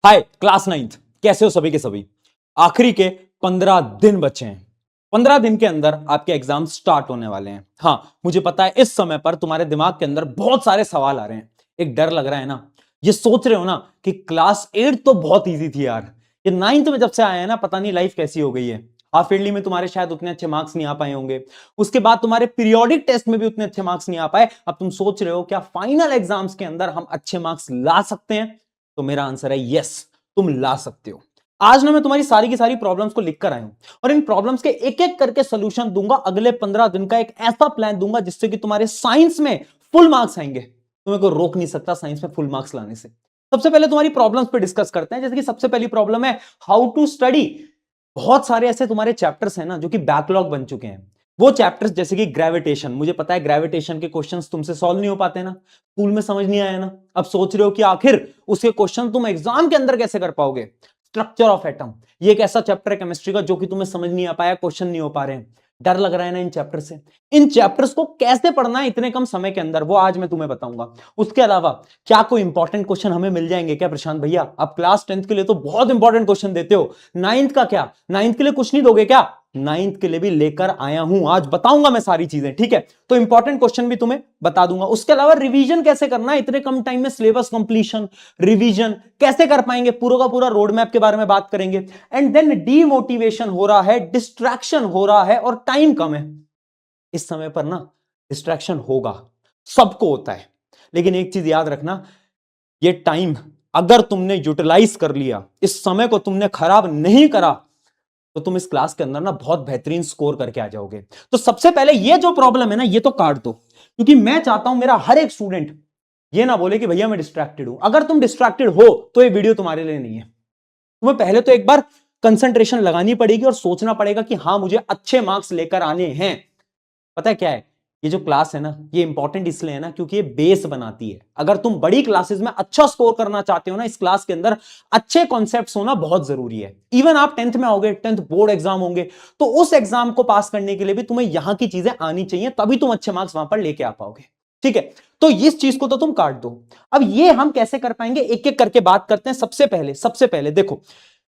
हाय class ninth, कैसे हो सभी के सभी। आखिरी के 15 दिन बचे हैं। 15 दिन के अंदर आपके एग्जाम स्टार्ट होने वाले हैं। हाँ, मुझे पता है इस समय पर तुम्हारे दिमाग के अंदर बहुत सारे सवाल आ रहे हैं। एक डर लग रहा है ना, ये सोच रहे हो ना कि क्लास 8 तो बहुत इजी थी यार, ये नाइन्थ में जब से आया है ना, पता नहीं लाइफ कैसी हो गई है। हाफ ईयरली में तुम्हारे शायद उतने अच्छे मार्क्स नहीं आ पाए होंगे, उसके बाद तुम्हारे पीरियोडिक टेस्ट में भी उतने अच्छे मार्क्स नहीं आ पाए। अब तुम सोच रहे हो क्या फाइनल एग्जाम्स के अंदर हम अच्छे मार्क्स ला सकते हैं? तो मेरा आंसर है यस, तुम ला सकते हो। आज ना मैं तुम्हारी सारी की सारी प्रॉब्लम्स को लिख कर आया हूं और इन प्रॉब्लम्स के एक एक करके सोल्यूशन दूंगा। अगले 15 दिन का एक ऐसा प्लान दूंगा जिससे कि तुम्हारे साइंस में फुल मार्क्स आएंगे। तुम्हें कोई रोक नहीं सकता साइंस में फुल मार्क्स लाने से। सबसे पहले तुम्हारी प्रॉब्लम्स पे डिस्कस करते हैं। जैसे कि सबसे पहली प्रॉब्लम है हाउ टू स्टडी। बहुत सारे ऐसे तुम्हारे चैप्टर्स हैं ना जो कि बैकलॉग बन चुके हैं। वो चैप्टर्स जैसे कि ग्रेविटेशन, मुझे पता है ग्रेविटेशन के क्वेश्चंस तुमसे सॉल्व नहीं हो पाते ना, स्कूल में समझ नहीं आया ना। अब सोच रहे हो कि आखिर उसके क्वेश्चन तुम एग्जाम के अंदर कैसे कर पाओगे। स्ट्रक्चर ऑफ एटम, ये एक ऐसा चैप्टर है केमिस्ट्री का जो कि तुम्हें समझ नहीं आ पाया, क्वेश्चन नहीं हो पा रहे हैं, डर लग रहा है ना इन चैप्टर से। इन चैप्टर्स को कैसे पढ़ना है इतने कम समय के अंदर, वो आज मैं तुम्हें बताऊंगा। उसके अलावा क्या कोई इंपॉर्टेंट क्वेश्चन हमें मिल जाएंगे क्या प्रशांत भैया? आप क्लास 10th के लिए तो बहुत इंपॉर्टेंट क्वेश्चन देते हो, नाइन्थ का क्या, नाइन्थ के लिए कुछ नहीं दोगे क्या? नाइन्थ के लिए भी लेकर आया हूं, आज बताऊंगा मैं सारी चीजें, ठीक है? तो इंपॉर्टेंट क्वेश्चन भी तुम्हें बता दूंगा। उसके अलावा रिवीजन कैसे करना है इतने कम टाइम में, सिलेबस कंप्लीशन, रिवीजन कैसे कर पाएंगे, पूरा का पूरा रोड मैप के बारे में बात करेंगे। एंड देन डीमोटिवेशन हो रहा है, डिस्ट्रैक्शन हो रहा है और टाइम कम है। इस समय पर ना डिस्ट्रैक्शन होगा, सबको होता है, लेकिन एक चीज याद रखना, ये टाइम अगर तुमने यूटिलाइज कर लिया, इस समय को तुमने खराब नहीं करा, तो तुम इस क्लास के अंदर ना बहुत बेहतरीन स्कोर करके आ जाओगे। तो सबसे पहले ये जो प्रॉब्लम है ना, ये तो काट दो, क्योंकि मैं चाहता हूं मेरा हर एक स्टूडेंट ये ना बोले कि भैया मैं डिस्ट्रैक्टेड हूं। अगर तुम डिस्ट्रैक्टेड हो तो ये वीडियो तुम्हारे लिए नहीं है। तुम्हें पहले तो एक बार कंसंट्रेशन लगानी पड़ेगी और सोचना पड़ेगा कि हाँ मुझे अच्छे मार्क्स लेकर आने हैं। पता है क्या है, ये जो क्लास है ना, ये इंपॉर्टेंट इसलिए है ना क्योंकि ये बेस बनाती है। अगर तुम बड़ी क्लासेस में अच्छा स्कोर करना चाहते हो ना, इस क्लास के अंदर अच्छे कॉन्सेप्ट्स होना बहुत जरूरी है। इवन आप 10th में आओगे, 10th बोर्ड एग्जाम होंगे, तो उस एग्जाम को पास करने के लिए भी तुम्हें यहां की चीजें आनी चाहिए, तभी तुम अच्छे मार्क्स वहां पर लेके आ पाओगे। ठीक है, तो इस चीज को तो तुम काट दो। अब ये हम कैसे कर पाएंगे, एक एक करके बात करते हैं। सबसे पहले देखो,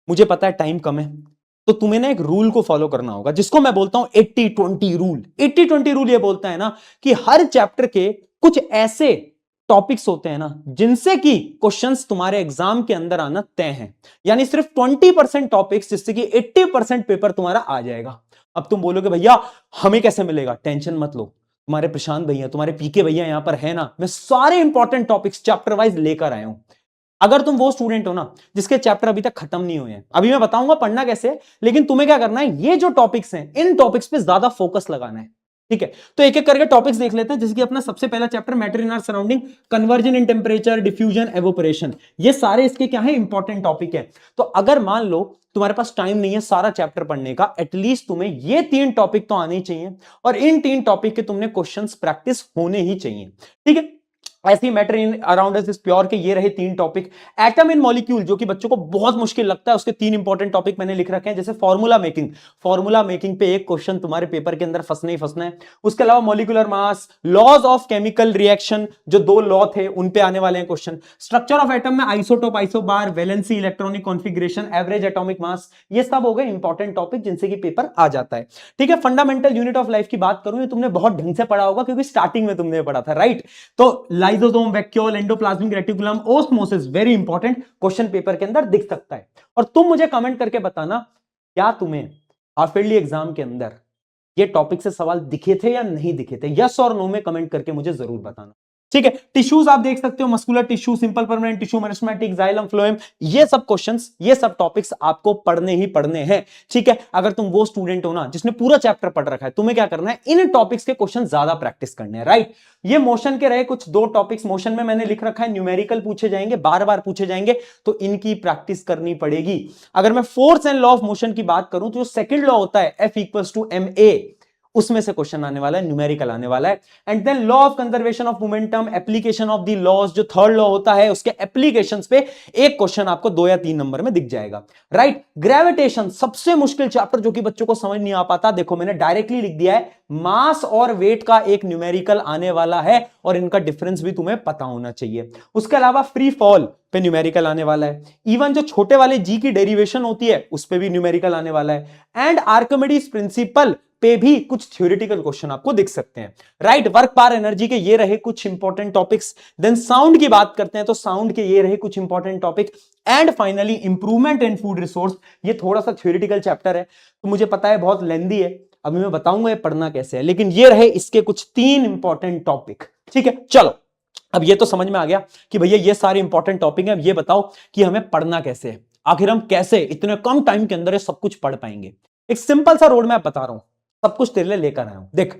मुझे पता है टाइम कम है, तो तुम्हें ना एक रूल को फॉलो करना होगा जिसको मैं बोलता हूं 80-20 रूल। 80-20 रूल ये बोलता है ना कि हर चैप्टर के कुछ ऐसे टॉपिक्स होते हैं ना जिनसे कि क्वेश्चंस तुम्हारे एग्जाम के अंदर आना तय है। यानी सिर्फ 20% टॉपिक्स जिससे कि 80% पेपर तुम्हारा आ जाएगा। अब तुम बोलोगे भैया हमें कैसे मिलेगा? टेंशन मत लो, तुम्हारे प्रशांत भैया, तुम्हारे पीके भैया यहां पर है ना, मैं सारे इंपॉर्टेंट टॉपिक्स चैप्टर वाइज लेकर आया हूं। अगर तुम वो स्टूडेंट हो ना जिसके चैप्टर अभी तक खत्म नहीं हुए हैं, अभी मैं बताऊंगा पढ़ना कैसे है, लेकिन तुम्हें क्या करना है, ये जो टॉपिक्स हैं इन टॉपिक्स पे ज्यादा फोकस लगाना है। ठीक है, तो एक एक करके टॉपिक्स देख लेते हैं। जैसे कि अपना सबसे पहला chapter matter in our surrounding, conversion in temperature, diffusion, evaporation, ये सारे इसके क्या है, इंपॉर्टेंट टॉपिक है। तो अगर मान लो तुम्हारे पास टाइम नहीं है सारा चैप्टर पढ़ने का, एटलीस्ट तुम्हें ये 3 टॉपिक तो आने ही चाहिए और इन 3 टॉपिक के तुमने क्वेश्चंस प्रैक्टिस होने ही चाहिए। ठीक है, ऐसी matter in around us is pure के ये रहे 3 टॉपिक। एटम इन मॉलिक्यूल जो कि बच्चों को बहुत मुश्किल लगता है, उसके 3 इंपॉर्टेंट टॉपिक मैंने लिख रखे हैं। जैसे फॉर्मूला मेकिंग, फॉर्मूला मेकिंग पे एक क्वेश्चन तुम्हारे पेपर के अंदर फंसना ही फंसना है। उसके अलावा molecular mass, laws of chemical reaction, जो 2 लॉ थे उन पे आने वाले हैं क्वेश्चन। स्ट्रक्चर ऑफ एटम में isotope, isobar, valency, electronic configuration, average atomic mass, ये सब हो गए इंपॉर्टेंट टॉपिक जिनसे कि पेपर आ जाता है। ठीक है, फंडामेंटल यूनिट ऑफ लाइफ की बात करूं, ये तुमने बहुत ढंग से पढ़ा होगा क्योंकि स्टार्टिंग में तुमने पढ़ा था, राइट? तो lysosome, vacuole, endoplasmic reticulum, osmosis, very important, question paper के अंदर दिख सकता है। और तुम मुझे कमेंट करके बताना क्या तुम्हें हाफ ईयरली एग्जाम के अंदर ये टॉपिक से सवाल दिखे थे या नहीं दिखे थे। यस और नो में कमेंट करके मुझे जरूर बताना। ठीक है, टिश्यूज आप देख सकते हो, muscular tissue, simple permanent tissue, meristematic, xylem, phloem, ये सब क्वेश्चंस, ये सब टॉपिक्स आपको पढ़ने ही पढ़ने हैं। ठीक है, अगर तुम वो स्टूडेंट हो ना जिसने पूरा चैप्टर पढ़ रखा है, तुम्हें क्या करना है, इन टॉपिक्स के क्वेश्चन ज्यादा प्रैक्टिस करने हैं, राइट? ये मोशन के रहे कुछ 2 टॉपिक्स, मोशन में मैंने लिख रखा है न्यूमेरिकल पूछे जाएंगे, बार बार पूछे जाएंगे, तो इनकी प्रैक्टिस करनी पड़ेगी। अगर मैं force and law of motion की बात करूं तो जो सेकंड लॉ होता है F = ma, उसमें से क्वेश्चन आने वाला है, न्यूमेरिकल आने वाला है। And then law of conservation of momentum, application of the laws, जो थर्ड लॉ होता है उसके एप्लीकेशंस पे एक क्वेश्चन आपको 2 या 3 नंबर में दिख जाएगा, राइट। ग्रेविटेशन सबसे मुश्किल चैप्टर जो कि बच्चों को समझ नहीं आ पाता, देखो मैंने डायरेक्टली लिख दिया है, मास और वेट का एक न्यूमेरिकल आने वाला है और इनका डिफरेंस भी तुम्हें पता होना चाहिए। उसके अलावा फ्री फॉल पे न्यूमेरिकल आने वाला है, इवन जो छोटे वाले जी की डेरिवेशन होती है उस पे भी न्यूमेरिकल आने वाला है, एंड आर्किमिडीज प्रिंसिपल पे भी कुछ थ्योरेटिकल क्वेश्चन आपको दिख सकते हैं, राइट। वर्क पावर एनर्जी के ये रहे कुछ इंपॉर्टेंट टॉपिक्स। देन साउंड की बात करते हैं तो साउंड के ये रहे कुछ important topic. And finally improvement in food resource, ये थोड़ा सा थ्योरेटिकल चैप्टर है तो मुझे पता है बहुत लेंदी है, अभी मैं बताऊंगा ये पढ़ना कैसे है, लेकिन ये रहे इसके कुछ 3 इंपॉर्टेंट टॉपिक, ठीक है। चलो अब ये तो समझ में आ गया कि भैया ये सारे इंपॉर्टेंट टॉपिक है, अब ये बताओ कि हमें पढ़ना कैसे है, आखिर हम कैसे इतने कम टाइम के अंदर ये सब कुछ पढ़ पाएंगे। एक सिंपल सा रोड मैप बता रहा हूं, सब कुछ तेरे लिए लेकर आया हूं। देख,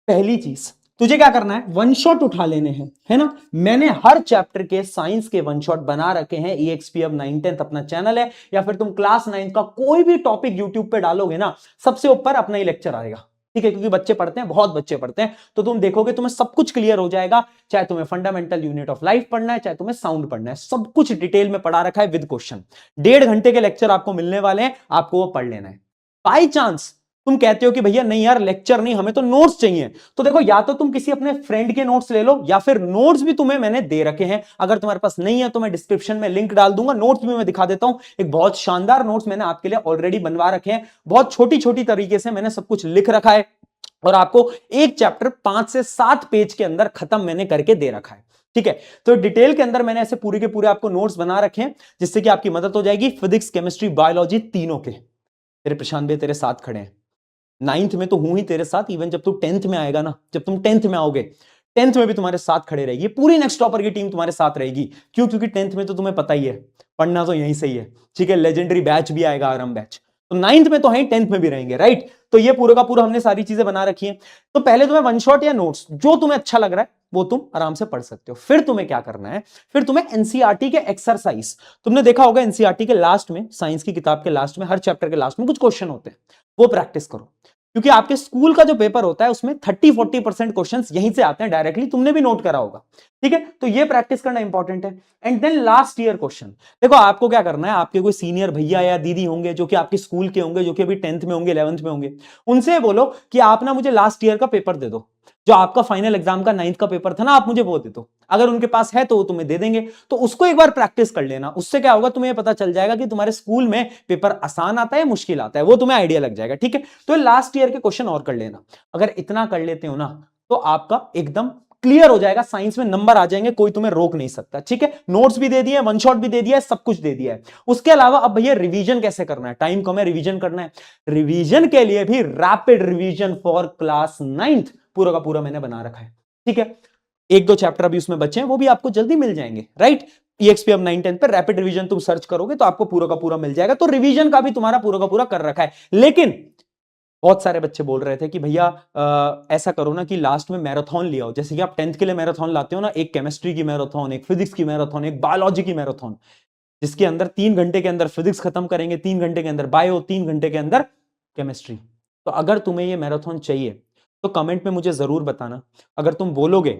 पहली चीज तुझे क्या करना है, वन शॉट उठा लेने हैं, है ना। मैंने हर चैप्टर के साइंस के वन शॉट बना रखे हैं, EXP अब 9th अपना चैनल है, या फिर तुम क्लास 9 का कोई भी टॉपिक यूट्यूब पे डालोगे ना, सबसे ऊपर अपना ही लेक्चर आएगा, ठीक है। क्योंकि बच्चे पढ़ते हैं, बहुत बच्चे पढ़ते हैं, तो तुम देखोगे तुम्हें सब कुछ क्लियर हो जाएगा। चाहे तुम्हें फंडामेंटल यूनिट ऑफ लाइफ पढ़ना है, चाहे तुम्हें साउंड पढ़ना है, सब कुछ डिटेल में पढ़ा रखा है विद क्वेश्चन। 1.5 घंटे के लेक्चर आपको मिलने वाले हैं, आपको वो पढ़ लेना है। बाई चांस तुम कहते हो कि भैया नहीं यार लेक्चर नहीं, हमें तो नोट्स चाहिए, तो देखो या तो तुम किसी अपने फ्रेंड के नोट्स ले लो, या फिर नोट्स भी तुम्हें मैंने दे रखे हैं, अगर तुम्हारे पास नहीं है तो मैं डिस्क्रिप्शन में लिंक डाल दूंगा, नोट्स भी मैं दिखा देता हूं। एक बहुत शानदार नोट्स मैंने आपके लिए ऑलरेडी बनवा रखे हैं, बहुत छोटी छोटी तरीके से मैंने सब कुछ लिख रखा है, और आपको एक चैप्टर 5 से 7 पेज के अंदर खत्म मैंने करके दे रखा है, ठीक है। तो डिटेल के अंदर मैंने ऐसे पूरे के पूरे आपको नोट्स बना रखे हैं, जिससे कि आपकी मदद हो जाएगी। फिजिक्स, केमिस्ट्री, बायोलॉजी तीनों के। तेरे प्रशांत भाई तेरे साथ खड़े हैं, 9th में तो हूं ही तेरे साथ, इवन जब तू 10th में आएगा ना, जब तुम 10th में आओगे, 10th में भी तुम्हारे साथ खड़े रहेगी, पूरी नेक्स्ट टॉपर की टीम तुम्हारे साथ रहेगी। क्यों? क्योंकि 10th में तो तुम्हें पता ही है, पढ़ना तो यहीं से ही है, ठीक है। लेजेंडरी बैच भी आएगा, आरएम बैच, तो 9th में तो है, 10th में भी रहेंगे, राइट। तो ये पूरा का पूरा हमने सारी चीजें बना रखी है। तो पहले तुम्हें वन शॉट या नोट्स जो तुम्हें अच्छा लग रहा है वो तुम आराम से पढ़ सकते हो। फिर तुम्हें क्या करना है, फिर तुम्हें एनसीईआरटी के एक्सरसाइज, तुमने देखा होगा एनसीईआरटी के लास्ट में, साइंस की किताब के लास्ट में, हर चैप्टर के लास्ट में कुछ क्वेश्चन होते हैं, वो प्रैक्टिस करो। क्योंकि आपके स्कूल का जो पेपर होता है उसमें 30-40% क्वेश्चंस यहीं से आते हैं डायरेक्टली, तुमने भी नोट करा होगा, ठीक है। तो ये प्रैक्टिस करना इंपॉर्टेंट है। And then last year question, देखो आपको क्या करना है, आपके कोई सीनियर भैया या दीदी होंगे जो कि आपके स्कूल के होंगे, जो कि अभी 10th में होंगे, 11th में होंगे, उनसे बोलो कि आप ना मुझे लास्ट ईयर का पेपर दे दो, जो आपका फाइनल एग्जाम का 9th का पेपर था ना, आप मुझे वो दे दो। अगर उनके पास है तो वो तुम्हें दे देंगे, तो उसको एक बार प्रैक्टिस कर लेना। उससे क्या होगा, तुम्हें पता चल जाएगा कि तुम्हारे स्कूल में पेपर आसान आता है, मुश्किल आता है, वो तुम्हें आइडिया लग जाएगा, ठीक है। तो लास्ट ईयर के क्वेश्चन और कर लेना, अगर इतना कर लेते हो ना तो आपका एकदम क्लियर हो जाएगा, साइंस में नंबर आ जाएंगे, कोई तुम्हें रोक नहीं सकता, ठीक है। नोट्स भी दे दिए, वन शॉट भी दे दिया है, सब कुछ दे दिया है। उसके अलावा अब भैया रिवीजन कैसे करना है, टाइम कम है, रिवीजन करना है। रिवीजन के लिए भी rapid revision for class 9th पूरा का पूरा मैंने बना रखा है, ठीक है। 1-2 चैप्टर अभी उसमें बचे हैं, वो भी आपको जल्दी मिल जाएंगे, राइट। EXP अब 9-10 पे रैपिड रिवीजन तुम सर्च करोगे तो आपको पूरा का पूरा मिल जाएगा। तो रिवीजन का भी तुम्हारा पूरा का पूरा कर रखा है। लेकिन बहुत सारे बच्चे बोल रहे थे कि भैया ऐसा करो ना कि लास्ट में मैराथन ले आओ, जैसे कि आप 10th के लिए मैराथन लाते हो ना, एक केमिस्ट्री की मैराथन, एक फिजिक्स की मैराथन, एक बायोलॉजी की मैराथन, जिसके अंदर 3 घंटे के अंदर फिजिक्स खत्म करेंगे, 3 घंटे के अंदर बायो, 3 घंटे के अंदर केमिस्ट्री। तो अगर तुम्हें ये मैराथन चाहिए तो कमेंट में मुझे जरूर बताना। अगर तुम बोलोगे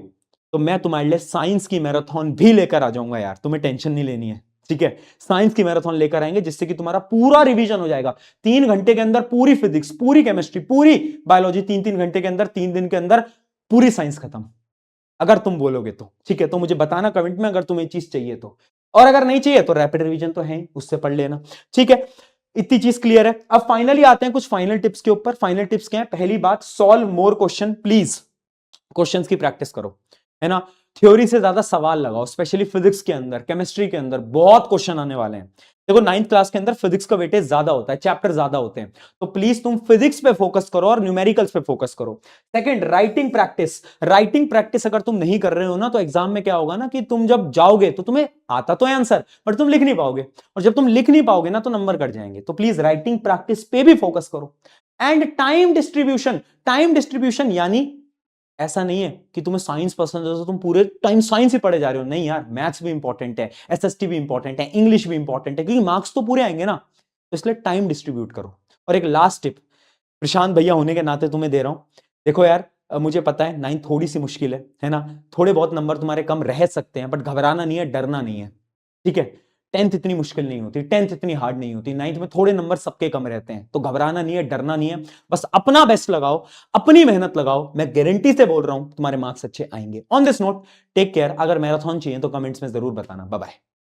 तो मैं तुम्हारे लिए साइंस की मैराथन भी लेकर आ जाऊंगा यार, तुम्हें टेंशन नहीं लेनी है, ठीक है। साइंस की मैराथन लेकर आएंगे जिससे कि तुम्हारा पूरा रिवीजन हो जाएगा। 3 घंटे के अंदर पूरी फिजिक्स, पूरी केमिस्ट्री, पूरी बायोलॉजी, 3-3 घंटे के अंदर, 3 दिन के अंदर पूरी साइंस खत्म, अगर तुम बोलोगे तो, ठीक है। तो मुझे बताना कमेंट में अगर तुम्हें चीज चाहिए तो, और अगर नहीं चाहिए तो रैपिड रिवीजन तो है, उससे पढ़ लेना, ठीक है। इतनी चीज क्लियर है। अब फाइनली आते हैं कुछ फाइनल टिप्स के ऊपर। फाइनल टिप्स क्या है? पहली बात, solve more question, please questions की प्रैक्टिस करो, है ना। थ्योरी से ज्यादा सवाल लगाओ, स्पेशली फिजिक्स के अंदर, केमिस्ट्री के अंदर बहुत क्वेश्चन आने वाले हैं। देखो 9th क्लास के अंदर फिजिक्स का वेटेज ज्यादा होता है, चैप्टर ज्यादा होते हैं, तो प्लीज तुम फिजिक्स पे फोकस करो और न्यूमेरिकल्स पे फोकस करो। Second, writing practice. Writing practice अगर तुम नहीं कर रहे हो ना, तो एग्जाम में क्या होगा ना कि तुम जब जाओगे तो तुम्हें आता तो है आंसर, बट तुम लिख नहीं पाओगे, और जब तुम लिख नहीं पाओगे ना तो नंबर कट जाएंगे। तो प्लीज राइटिंग प्रैक्टिस पे भी फोकस करो। And time distribution, time distribution यानी ऐसा नहीं है कि तुम्हें साइंस पसंद है तो तुम पूरे टाइम साइंस ही पढ़े जा रहे हो, नहीं यार, मैथ्स भी इंपॉर्टेंट है, एसएसटी भी इंपॉर्टेंट है, इंग्लिश भी इंपॉर्टेंट है, क्योंकि मार्क्स तो पूरे आएंगे ना, तो इसलिए टाइम डिस्ट्रीब्यूट करो। और एक लास्ट टिप, प्रशांत भैया होने के नाते तुम्हें दे रहा हूं। देखो यार, मुझे पता है 9 थोड़ी सी मुश्किल है ना, थोड़े बहुत नंबर तुम्हारे कम रह सकते हैं, बट घबराना नहीं है, डरना नहीं है, ठीक है। 10th इतनी मुश्किल नहीं होती, 10th इतनी हार्ड नहीं होती, 9th में थोड़े नंबर सबके कम रहते हैं, तो घबराना नहीं है, डरना नहीं है, बस अपना बेस्ट लगाओ, अपनी मेहनत लगाओ, मैं गारंटी से बोल रहा हूं तुम्हारे मार्क्स अच्छे आएंगे। On this note, take care. अगर मैराथन चाहिए तो कमेंट्स में जरूर बताना। Bye bye.